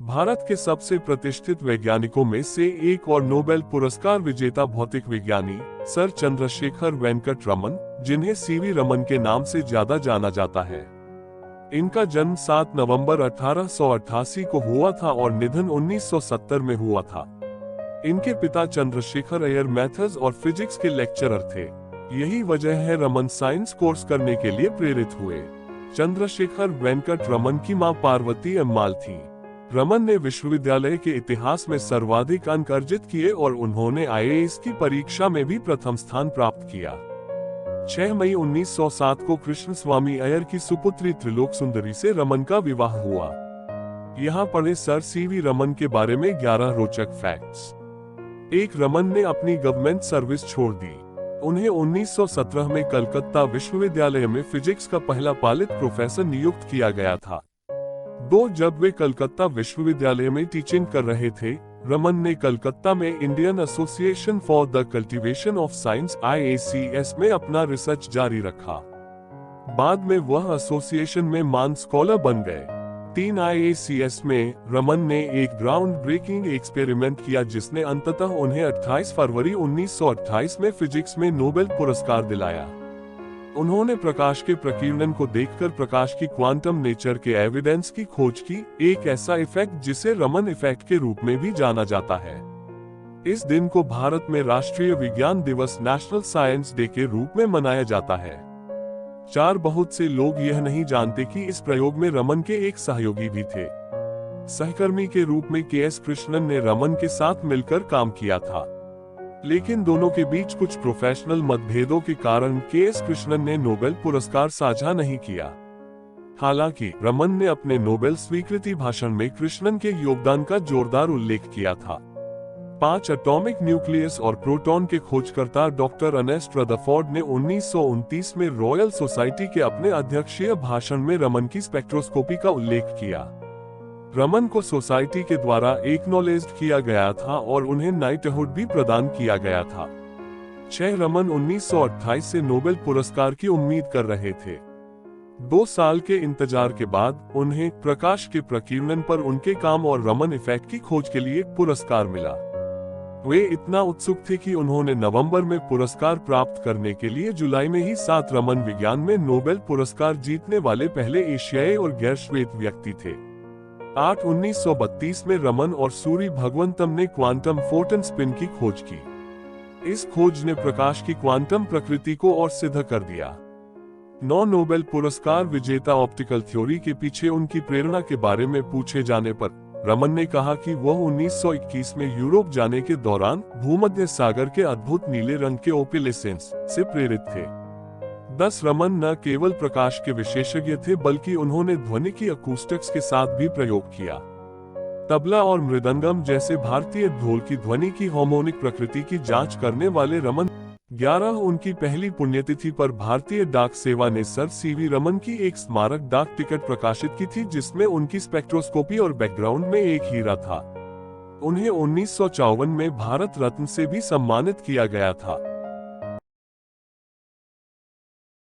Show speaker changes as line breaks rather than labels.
भारत के सबसे प्रतिष्ठित वैज्ञानिकों में से एक और नोबेल पुरस्कार विजेता भौतिक विज्ञानी सर चंद्रशेखर वेंकट रमन, जिन्हें सीवी रमन के नाम से ज्यादा जाना जाता है। इनका जन्म 7 नवंबर 1888 को हुआ था और निधन 1970 में हुआ था। इनके पिता चंद्रशेखर अय्यर मैथ्स और फिजिक्स के लेक्चरर थे। यही वजह है रमन साइंस कोर्स करने के लिए प्रेरित हुए। चंद्रशेखर वेंकट रमन की मां पार्वती अम्माल थी। रमन ने विश्वविद्यालय के इतिहास में सर्वाधिक अंक अर्जित किए और उन्होंने आईएएस की परीक्षा में भी प्रथम स्थान प्राप्त किया। 6 मई 1907 को कृष्ण स्वामी अय्यर की सुपुत्री त्रिलोक सुंदरी से रमन का विवाह हुआ। यहाँ पढ़े सर सीवी रमन के बारे में 11 रोचक फैक्ट्स। 1. रमन ने अपनी गवर्नमेंट सर्विस छोड़ दी। उन्हें 1917 में कलकत्ता विश्वविद्यालय में फिजिक्स का पहला पालित प्रोफेसर नियुक्त किया गया था। 2. जब वे कलकत्ता विश्वविद्यालय में टीचिंग कर रहे थे, रमन ने कलकत्ता में Indian association for the cultivation of science (IACS) में अपना रिसर्च जारी रखा। बाद में वह एसोसिएशन में मान स्कॉलर बन गए। 3. IACS में रमन ने एक ग्राउंड ब्रेकिंग एक्सपेरिमेंट किया जिसने अंततः उन्हें 28 फरवरी 1928 में फिजिक्स में नोबेल पुरस्कार दिलाया। उन्होंने प्रकाश के प्रकीर्णन को देखकर प्रकाश की क्वांटम नेचर के एविडेंस की खोज की, एक ऐसा इफेक्ट जिसे रमन इफेक्ट के रूप में भी जाना जाता है। इस दिन को भारत में राष्ट्रीय विज्ञान दिवस नेशनल साइंस डे के रूप में मनाया जाता है। 4. बहुत से लोग यह नहीं जानते कि इस प्रयोग में रमन के एक सहयोगी भी थे। सहकर्मी के रूप में KS कृष्णन ने रमन के साथ मिलकर काम किया था, लेकिन दोनों के बीच कुछ प्रोफेशनल मतभेदों के कारण KS कृष्णन ने नोबेल पुरस्कार साझा नहीं किया। हालांकि रमन ने अपने नोबेल स्वीकृति भाषण में कृष्णन के योगदान का जोरदार उल्लेख किया था। 5. एटॉमिक न्यूक्लियस और प्रोटॉन के खोजकर्ता डॉक्टर अर्नेस्ट रदरफोर्ड ने 1929 में रॉयल सोसाइटी के अपने अध्यक्षीय भाषण में रमन की स्पेक्ट्रोस्कोपी का उल्लेख किया। रमन को सोसाइटी के द्वारा एक्नॉलेज्ड किया गया था और उन्हें नाइटहुड भी प्रदान किया गया था। 6. रमन 1928 से नोबेल पुरस्कार की उम्मीद कर रहे थे। 2 साल के इंतजार के बाद उन्हें प्रकाश के प्रकीर्णन पर उनके काम और रमन इफेक्ट की खोज के लिए पुरस्कार मिला। वे इतना उत्सुक थे कि उन्होंने नवंबर में पुरस्कार प्राप्त करने के लिए जुलाई में ही 7 रमन विज्ञान में नोबेल पुरस्कार जीतने वाले पहले एशियाई और गैर श्वेत व्यक्ति थे। 8. 1932 में रमन और सूरी भगवंतम ने क्वांटम फोटन स्पिन की खोज की। इस खोज ने प्रकाश की क्वांटम प्रकृति को और सिद्ध कर दिया। 9. नोबेल पुरस्कार विजेता ऑप्टिकल थ्योरी के पीछे उनकी प्रेरणा के बारे में पूछे जाने पर रमन ने कहा कि वह 1921 में यूरोप जाने के दौरान भूमध्य सागर के अद्भुत नीले रंग के ओपिलेसेंस से प्रेरित थे। 10. रमन न केवल प्रकाश के विशेषज्ञ थे बल्कि उन्होंने ध्वनि की अकूस्टिक्स के साथ भी प्रयोग किया। तबला और मृदंगम जैसे भारतीय ढोल की ध्वनि की हार्मोनिक प्रकृति की जांच करने वाले रमन। 11. उनकी पहली पुण्यतिथि पर भारतीय डाक सेवा ने सर सीवी रमन की एक स्मारक डाक टिकट प्रकाशित की थी जिसमें उनकी स्पेक्ट्रोस्कोपी और बैकग्राउंड में एक हीरा था। उन्हें 1954 में भारत रत्न से भी सम्मानित किया गया था।